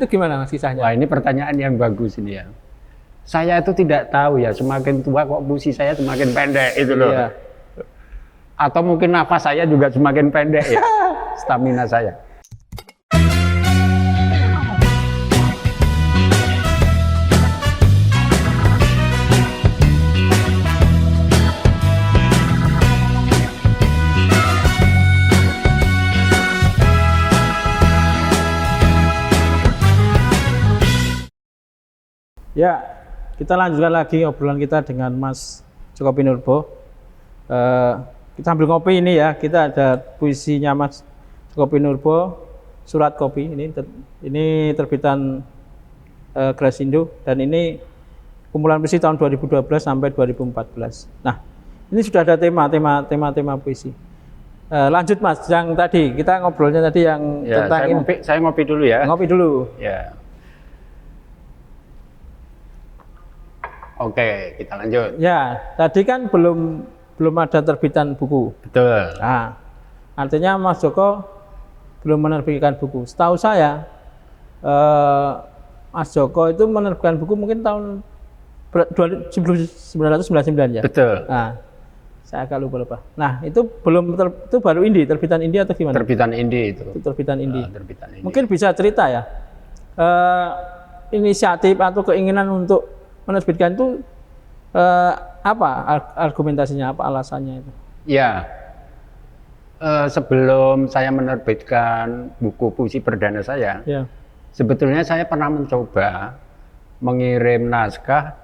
itu gimana Mas kisahnya? Wah, ini pertanyaan yang bagus ini ya. Saya itu tidak tahu ya, semakin tua kok puisi saya semakin pendek itu loh. Iya. Atau mungkin nafas saya juga semakin pendek ya, stamina saya. Ya, kita lanjutkan lagi obrolan kita dengan Mas Joko Pinurbo. Kita ambil kopi ini ya, kita ada puisinya Mas Joko Pinurbo, Surat Kopi. Ini terbitan Grasindo dan ini kumpulan puisi tahun 2012 sampai 2014. Nah, ini sudah ada tema puisi. Lanjut Mas, yang tadi kita ngobrolnya tadi yang Ya, tentang saya ngopi dulu ya. ngopi dulu. Ya. Oke, kita lanjut. Ya, tadi kan belum ada terbitan buku. Betul. Nah, artinya Mas Joko belum menerbitkan buku. Setahu saya, Mas Joko itu menerbitkan buku mungkin tahun 1999 ya. Betul. Nah, saya agak lupa. Nah, itu itu baru indie, terbitan indie atau gimana? Terbitan indie itu. Itu terbitan indie. Terbitan indie. Mungkin bisa cerita ya, inisiatif atau keinginan untuk menerbitkan itu apa argumentasinya, apa alasannya itu? Ya, sebelum saya menerbitkan buku puisi perdana saya, Ya. sebetulnya saya pernah mencoba mengirim naskah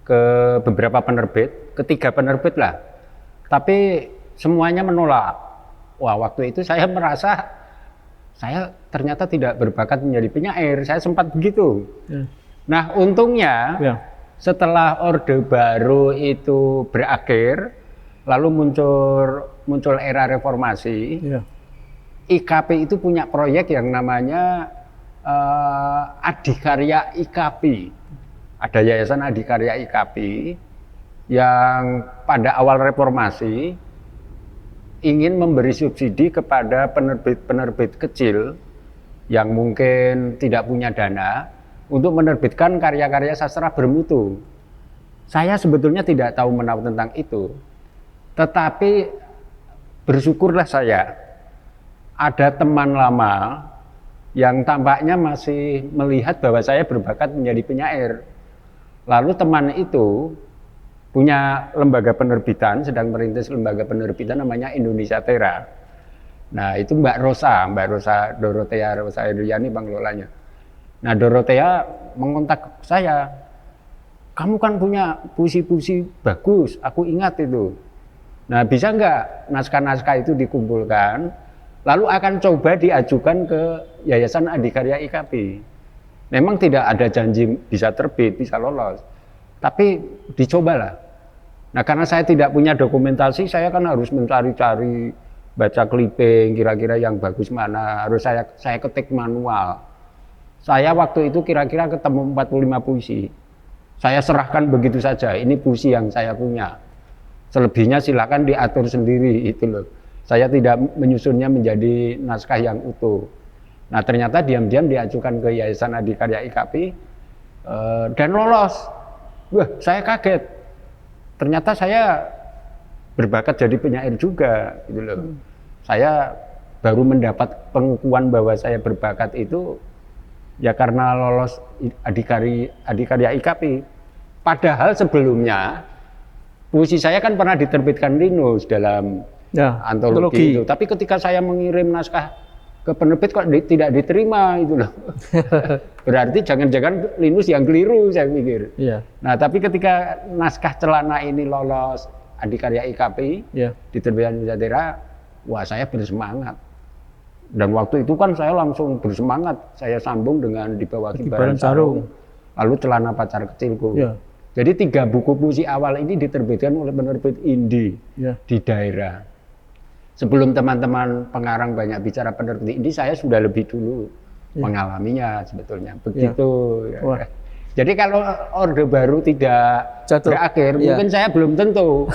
ke beberapa penerbit, ketiga penerbit lah, tapi semuanya menolak. Wah, waktu itu saya merasa saya ternyata tidak berbakat menjadi penyair, saya sempat begitu. Ya. Nah, untungnya Ya. setelah Orde Baru itu berakhir, lalu muncul era reformasi, Ya. IKP itu punya proyek yang namanya Adikarya IKP. Ada Yayasan Adikarya IKP yang pada awal reformasi ingin memberi subsidi kepada penerbit-penerbit kecil yang mungkin tidak punya dana untuk menerbitkan karya-karya sastra bermutu. Saya sebetulnya tidak tahu menahu tentang itu, tetapi bersyukurlah saya ada teman lama yang tampaknya masih melihat bahwa saya berbakat menjadi penyair. Lalu teman itu punya lembaga penerbitan, sedang merintis lembaga penerbitan namanya Indonesia Tera. Nah, itu Mbak Rosa Dorothea Rosa Edriani pengelolanya. Nah, Dorothea mengontak saya, kamu kan punya puisi-puisi bagus, aku ingat itu. Nah, bisa nggak naskah-naskah itu dikumpulkan, lalu akan coba diajukan ke Yayasan Adikarya IKP. Memang tidak ada janji bisa terbit, bisa lolos, tapi dicobalah. Nah, karena saya tidak punya dokumentasi, saya kan harus mencari-cari, baca clipping, kira-kira yang bagus mana, harus saya ketik manual. Saya waktu itu kira-kira ketemu 45 puisi. Saya serahkan begitu saja, ini puisi yang saya punya. Selebihnya silakan diatur sendiri, itu loh. Saya tidak menyusunnya menjadi naskah yang utuh. Nah, ternyata diam-diam diajukan ke Yayasan Adikarya IKP dan lolos. Wah, saya kaget. Ternyata saya berbakat jadi penyair juga, gitu loh. Saya baru mendapat pengakuan bahwa saya berbakat itu ya karena lolos Adikarya IKP. Padahal sebelumnya puisi saya kan pernah diterbitkan Linus dalam antologi itu. Tapi ketika saya mengirim naskah ke penerbit kok tidak diterima itu loh. Berarti jangan-jangan Linus yang keliru, saya pikir. Iya. Nah, tapi ketika naskah Celana ini lolos Adikarya IKP, diterbitkan Indonesia Tera, wah saya bersemangat. Dan waktu itu kan saya langsung bersemangat, saya sambung dengan Di Bawah Kibaran Sarung, lalu Celana Pacar Kecilku. Ya. Jadi 3 buku puisi awal ini diterbitkan oleh penerbit indie di daerah. Sebelum teman-teman pengarang banyak bicara penerbit indie, saya sudah lebih dulu mengalaminya sebetulnya. Begitu. Wah, Jadi kalau Orde Baru tidak Jatuh. berakhir, Iya. mungkin saya belum tentu,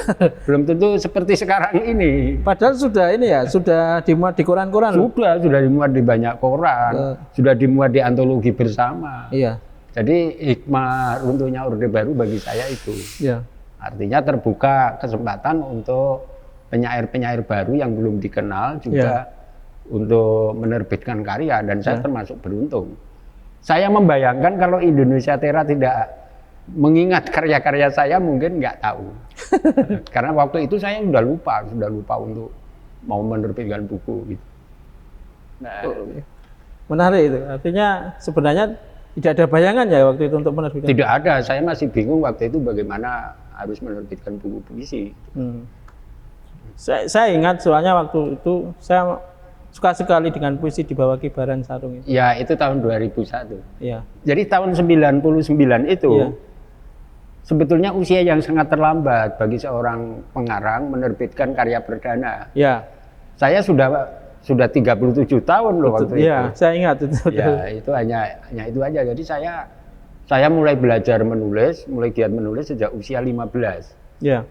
belum tentu seperti sekarang ini. Padahal sudah ini ya, sudah dimuat di koran-koran loh. Sudah dimuat di banyak koran, sudah dimuat di antologi bersama. Iya, Jadi hikmah runtuhnya Orde Baru bagi saya itu. iya, Artinya terbuka kesempatan untuk penyair-penyair baru yang belum dikenal juga untuk menerbitkan karya, dan saya termasuk beruntung. Saya membayangkan kalau Indonesia Tera tidak mengingat karya-karya saya mungkin nggak tahu. Karena waktu itu saya sudah lupa untuk mau menerbitkan buku gitu. Nah, menarik itu. Artinya sebenarnya tidak ada bayangan ya waktu itu untuk menerbitkan. tidak ada, saya masih bingung waktu itu bagaimana harus menerbitkan buku puisi. Saya ingat soalnya waktu itu saya suka sekali dengan puisi di bawah kibaran sarung itu. Ya, itu tahun 2001. Iya. Jadi tahun 99 itu Iya. sebetulnya usia yang sangat terlambat bagi seorang pengarang menerbitkan karya perdana. Ya. Saya sudah 37 tahun loh waktu Iya, itu. saya ingat itu. Ya, itu hanya itu aja. Jadi saya mulai belajar menulis, mulai giat menulis sejak usia 15. Iya.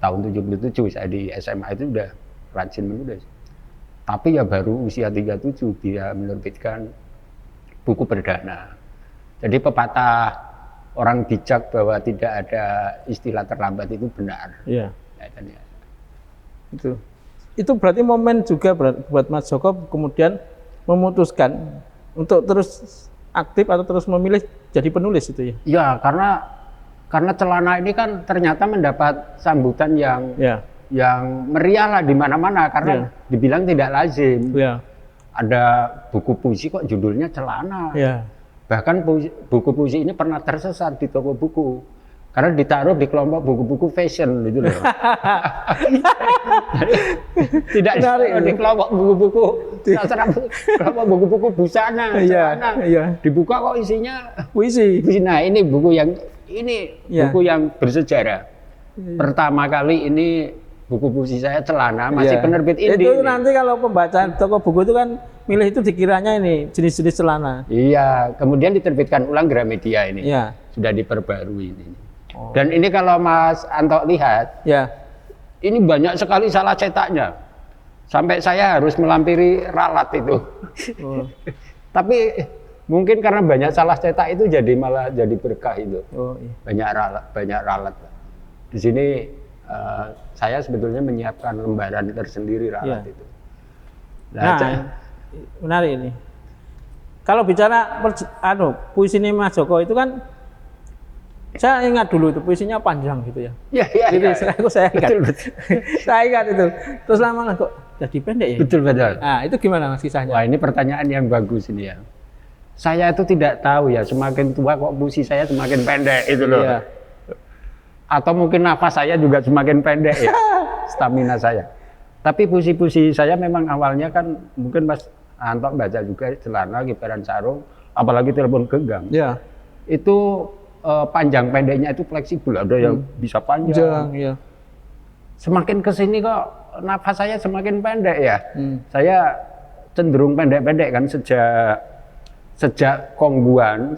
Tahun 77 saya di SMA itu udah rajin menulis. Tapi ya baru usia 37 dia menerbitkan buku perdana. Jadi pepatah orang bijak bahwa tidak ada istilah terlambat itu benar. Iya. Ya. Itu berarti momen juga buat Mas Joko kemudian memutuskan untuk terus aktif atau terus memilih jadi penulis itu ya. Ya, karena celana ini kan ternyata mendapat sambutan yang meriah lah di mana-mana karena dibilang tidak lazim. Ya. Ada buku puisi kok judulnya celana. Ya. Bahkan buku puisi ini pernah tersesat di toko buku karena ditaruh di kelompok buku-buku fashion gitu loh. Tidak ditaruh di kelompok buku-buku kelompok buku-buku busana. Iya. Dibuka kok isinya Puisi. Nah, ini buku yang buku yang bersejarah. Pertama kali ini buku puisi saya celana masih penerbit indie. Itu nanti kalau pembaca toko buku itu kan milih itu dikiranya ini jenis-jenis celana. Iya, kemudian diterbitkan ulang Gramedia ini. Iya. Sudah diperbarui ini. Dan ini kalau Mas Anto lihat, ini banyak sekali salah cetaknya. Sampai saya harus melampiri ralat itu. Tapi mungkin karena banyak salah cetak itu malah jadi berkah itu. Banyak ralat. Di sini saya sebetulnya menyiapkan lembaran tersendiri ralat itu. Menarik ini. Kalau bicara puisi ini Mas Joko itu kan saya ingat dulu itu puisinya panjang gitu ya. Iya. Saya ingat. Betul. Saya ingat itu. Terus lama kok jadi pendek ya? Betul. Nah, itu gimana Mas kisahnya? Wah, ini pertanyaan yang bagus ini ya. Saya itu tidak tahu ya, semakin tua kok puisi saya semakin pendek itu loh. Iya. Atau mungkin nafas saya juga semakin pendek ya, stamina saya. Tapi puisi-puisi saya memang awalnya kan mungkin Mas Anto baca juga celana, kibaran sarung, apalagi telepon genggam. Iya. Itu panjang pendeknya itu fleksibel, ada yang bisa panjang. Iya. Semakin kesini kok nafas saya semakin pendek ya. Saya cenderung pendek-pendek kan sejak Kongguan,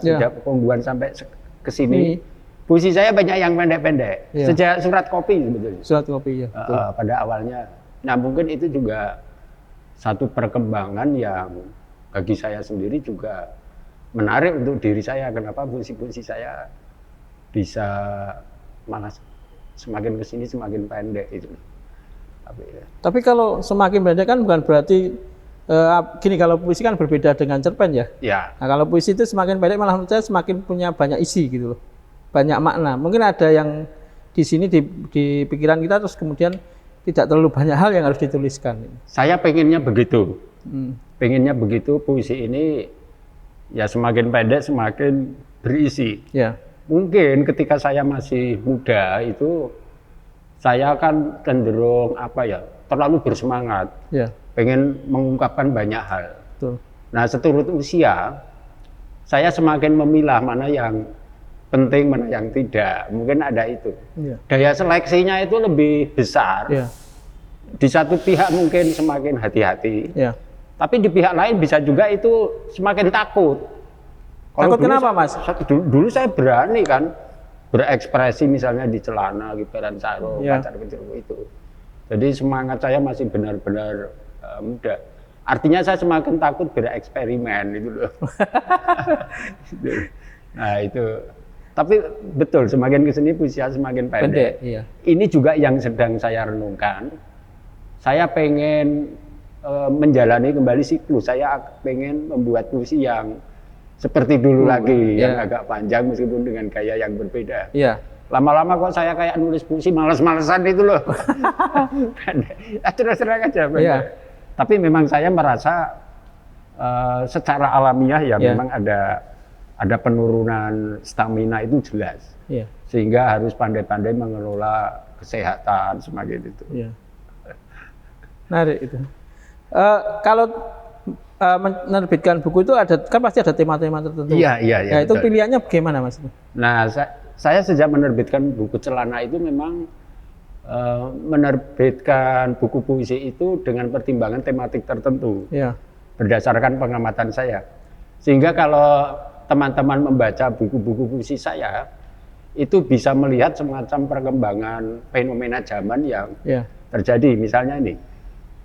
sampai ke sini, puisi saya banyak yang pendek-pendek. Sejak Surat Kopi sebetulnya. Surat Kopi ya. Pada awalnya. Nah, mungkin itu juga satu perkembangan yang bagi saya sendiri juga menarik untuk diri saya. Kenapa puisi-puisi saya bisa malah semakin ke sini semakin pendek itu. Tapi kalau semakin pendek kan bukan berarti gini, kalau puisi kan berbeda dengan cerpen ya. Nah, kalau puisi itu semakin pendek malah menurut saya semakin punya banyak isi gitu loh. Banyak makna. Mungkin ada yang di sini di pikiran kita terus kemudian tidak terlalu banyak hal yang harus dituliskan. Saya pengennya begitu. Pengennya begitu, puisi ini ya semakin pendek semakin berisi. Ya. Mungkin ketika saya masih muda itu saya kan cenderung terlalu bersemangat. Ya. Pengen mengungkapkan banyak hal. Betul. Nah, seturut usia saya semakin memilah mana yang penting, mana yang tidak. Mungkin ada itu. Ya. Daya seleksinya itu lebih besar. Ya. Di satu pihak mungkin semakin hati-hati. Ya. Tapi di pihak lain bisa juga itu semakin takut. Takut dulu kenapa, Mas? Dulu saya berani kan berekspresi misalnya di celana, kibaran sarung, Ya. pacar kecilku itu. Jadi semangat saya masih benar-benar muda. Artinya saya semakin takut bereksperimen itu loh. Nah itu. Tapi betul, semakin kesini usia semakin pendek. Iya. Ini juga yang sedang saya renungkan. Saya pengen menjalani kembali siklus. Saya pengen membuat puisi yang seperti dulu lagi, yang agak panjang meskipun dengan gaya yang berbeda. Iya. Lama-lama kok saya kayak nulis puisi males-malesan itu loh. Terus-terang aja. Iya. Tapi memang saya merasa secara alamiah ya memang ada penurunan stamina itu jelas. Iya. Sehingga harus pandai-pandai mengelola kesehatan semakin itu. Iya. Menarik itu. Kalau menerbitkan buku itu kan pasti ada tema-tema tertentu. Iya. Nah, itu Betul. pilihannya bagaimana, Mas? Nah, saya sejak menerbitkan buku celana itu memang menerbitkan buku puisi itu dengan pertimbangan tematik tertentu. Iya. Berdasarkan pengamatan saya. Sehingga kalau teman-teman membaca buku-buku puisi saya, itu bisa melihat semacam perkembangan fenomena zaman yang terjadi. Misalnya ini,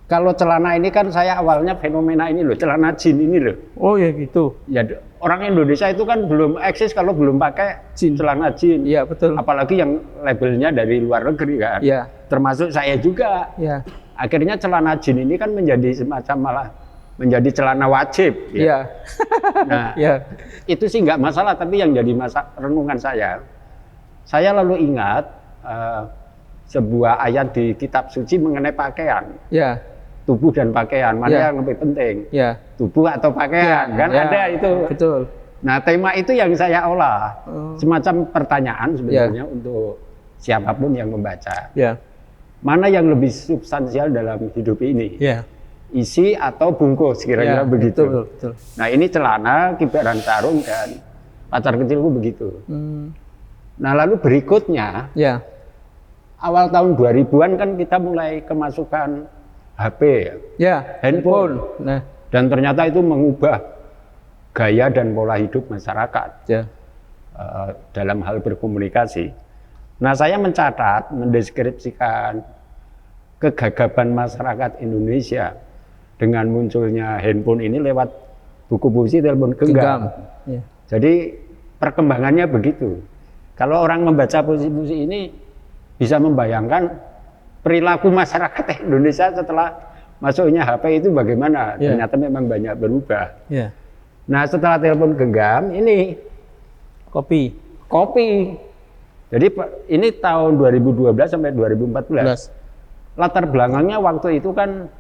kalau celana ini kan saya awalnya fenomena ini loh, celana jin ini loh. Oh ya gitu. Ya orang Indonesia itu kan belum eksis kalau belum pakai celana jin. Iya betul. Apalagi yang labelnya dari luar negeri kan. Iya. Termasuk saya juga. Iya. Akhirnya celana jin ini kan menjadi semacam malah menjadi celana wajib. Iya. Nah, Iya. itu sih nggak masalah, tapi yang jadi renungan saya lalu ingat sebuah ayat di kitab suci mengenai pakaian. Iya. Tubuh dan pakaian, mana yang lebih penting? Iya. Tubuh atau pakaian, kan ada itu. Betul. Nah, tema itu yang saya olah. Semacam pertanyaan sebenarnya untuk siapapun yang membaca. Iya. Mana yang lebih substansial dalam hidup ini? Iya. Isi atau bungkus, kira-kira begitu. Betul. Nah, ini celana, kibaran sarung, dan pacar kecilku begitu. Nah, lalu berikutnya, awal tahun 2000-an kan kita mulai kemasukan HP, handphone. Nah, dan ternyata itu mengubah gaya dan pola hidup masyarakat dalam hal berkomunikasi. Nah, saya mencatat, mendeskripsikan kegagapan masyarakat Indonesia dengan munculnya handphone ini lewat buku puisi telepon genggam. Ya. Jadi perkembangannya begitu. Kalau orang membaca puisi-puisi ini bisa membayangkan perilaku masyarakat Indonesia setelah masuknya HP itu bagaimana. Ternyata memang banyak berubah. Nah, setelah telepon genggam ini kopi. Jadi ini tahun 2012 sampai 2014. Latar belakangnya waktu itu kan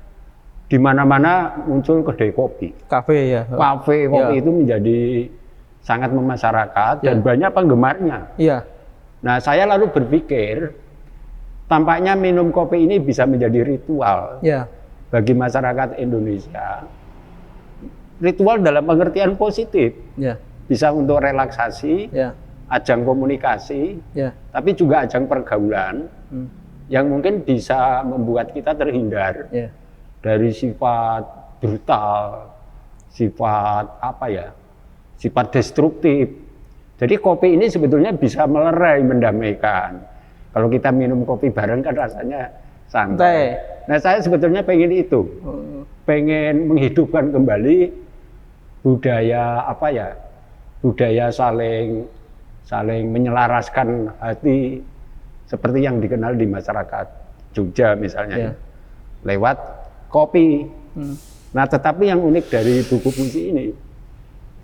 di mana-mana muncul kedai kopi. Kafe Kafe kopi itu menjadi sangat memasyarakat dan banyak penggemarnya. Nah, saya lalu berpikir tampaknya minum kopi ini bisa menjadi ritual bagi masyarakat Indonesia. Ritual dalam pengertian positif. Bisa untuk relaksasi, ajang komunikasi, tapi juga ajang pergaulan yang mungkin bisa membuat kita terhindar dari sifat brutal, sifat sifat destruktif. Jadi kopi ini sebetulnya bisa melerai, mendamaikan. Kalau kita minum kopi bareng kan rasanya santai. Nah, saya sebetulnya pengen itu, pengen menghidupkan kembali budaya budaya saling menyelaraskan hati seperti yang dikenal di masyarakat Jogja misalnya, lewat kopi. Nah, tetapi yang unik dari buku puisi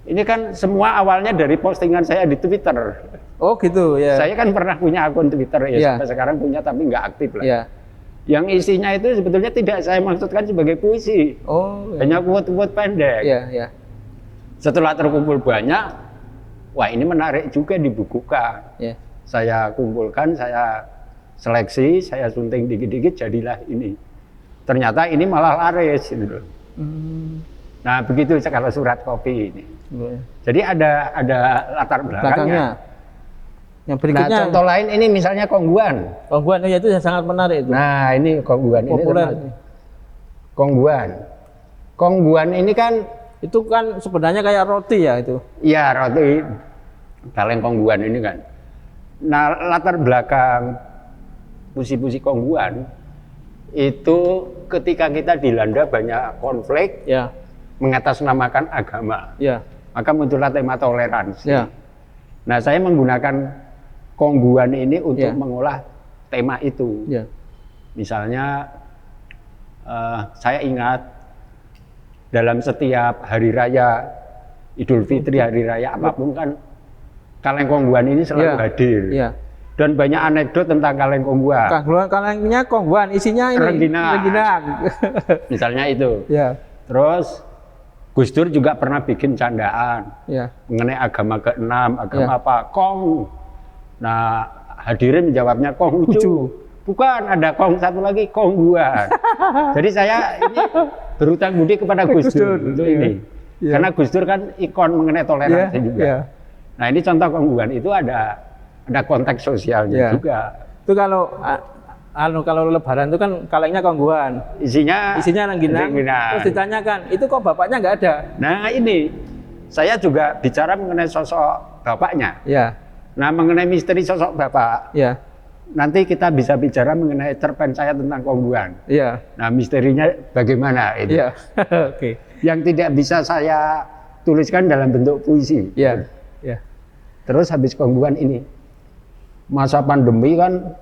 ini kan semua awalnya dari postingan saya di Twitter. Oh gitu ya. Saya kan pernah punya akun Twitter sampai sekarang punya tapi nggak aktif lah. Yang isinya itu sebetulnya tidak saya maksudkan sebagai puisi. Hanya quote-quote pendek. Setelah terkumpul banyak, wah ini menarik juga dibukukan. Saya kumpulkan, saya seleksi, saya sunting dikit-dikit jadilah ini. Ternyata ini malah laris gitu. Nah, begitu kalau surat kopi ini. Jadi ada latar belakangnya. Yang berikutnya. Nah, contoh lain ini misalnya kongguan. Kongguan itu sangat menarik itu. Nah, ini kongguan populer. Kongguan ini kan Itu kan sebenarnya kayak roti ya itu. Iya, roti Kaleng Kongguan ini kan. Nah, latar belakang puisi-puisi Kongguan itu ketika kita dilanda banyak konflik, Ya. mengatasnamakan agama, Ya. maka muncullah tema toleransi. Ya. Nah, saya menggunakan Kongguan ini untuk Ya. mengolah tema itu. Ya. Misalnya, saya ingat dalam setiap hari raya Idul Fitri, hari raya apapun kan Kaleng Kongguan ini selalu Ya. hadir. Ya. Dan banyak anekdot tentang Kaleng Kongguan. Kalengnya Kongguan, isinya ini Rengginang. Misalnya itu. Ya. Terus Gus Dur juga pernah bikin candaan Ya. mengenai agama ke-6, agama Ya. apa? Kong. Nah, hadirin menjawabnya Konghucu. Bukan, ada Kong satu lagi, Kongguan. Jadi saya ini berutang budi kepada Gus Dur untuk Iya. ini. Iya. Karena Gus Dur kan ikon mengenai toleransi Ya. juga. Ya. Nah, ini contoh Kongguan itu ada konteks sosialnya Ya. juga. Itu kalau lebaran itu kan kalengnya Kongguan. Isinya Rengginang. rengginang. Terus ditanyakan, itu kok bapaknya nggak ada? Nah, ini saya juga bicara mengenai sosok bapaknya. Ya. Nah, mengenai misteri sosok bapak, Ya. nanti kita bisa bicara mengenai cerpen saya tentang Kongguan. Ya. Nah, misterinya bagaimana itu? Ya. Oke. Yang tidak bisa saya tuliskan dalam bentuk puisi. Ya. Ya. Terus habis Kongguan ini, masa pandemi kan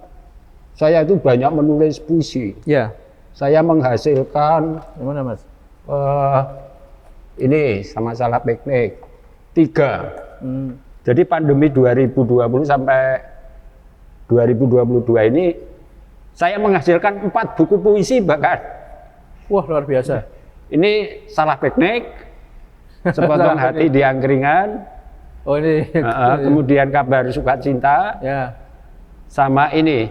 saya itu banyak menulis puisi. Ya. Saya menghasilkan Gimana, Mas? ini sama salah piknik 3. Hmm. Jadi pandemi 2020 sampai 2022 ini saya menghasilkan 4 buku puisi bahkan. Wah, luar biasa. Ini salah piknik, sepotong Salah hati di angkringan, Oh, ini. kemudian kabar sukacita, Ya. sama ini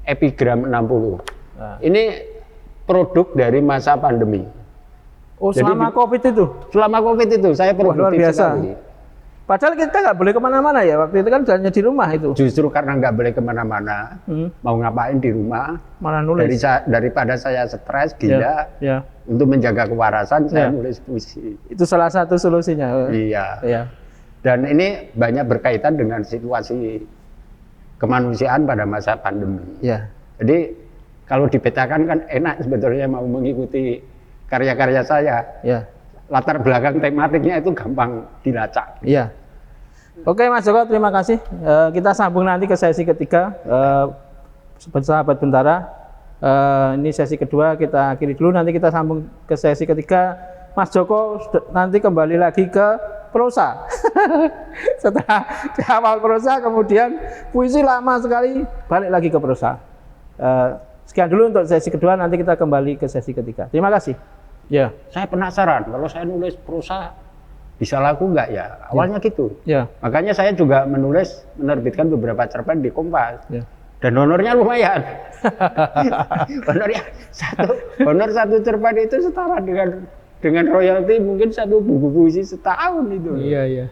epigram 60. Nah. Ini produk dari masa pandemi. Oh, Jadi selama COVID itu? Selama COVID itu saya Wah, luar produktif biasa. sekali. Padahal kita nggak boleh kemana-mana ya, waktu itu kan hanya di rumah itu. Justru karena nggak boleh kemana-mana, mau ngapain di rumah, Malah nulis. daripada saya stres, gila, Ya. untuk menjaga kewarasan, saya Ya. nulis puisi. Itu salah satu solusinya. Iya. Ya. Dan ini banyak berkaitan dengan situasi kemanusiaan pada masa pandemi. Ya. Jadi kalau dipetakan kan enak sebetulnya mau mengikuti karya-karya saya. Ya. Latar belakang tematiknya itu gampang dilacak. Iya. Oke, Mas Joko, terima kasih. Kita sambung nanti ke sesi ketiga. Sahabat Bentara, ini sesi kedua kita akhiri dulu. Nanti kita sambung ke sesi ketiga. Mas Joko nanti kembali lagi ke prosa. Setelah di awal prosa, kemudian puisi lama sekali, balik lagi ke prosa. Sekian dulu untuk sesi kedua. Nanti kita kembali ke sesi ketiga. Terima kasih. Ya. Saya penasaran kalau saya nulis prosa bisa laku nggak ya? Awalnya gitu. Ya. Makanya saya juga menerbitkan beberapa cerpen di Kompas. Ya. Dan honornya lumayan. honor satu cerpen itu setara dengan royalti mungkin satu buku puisi setahun itu. Iya, iya.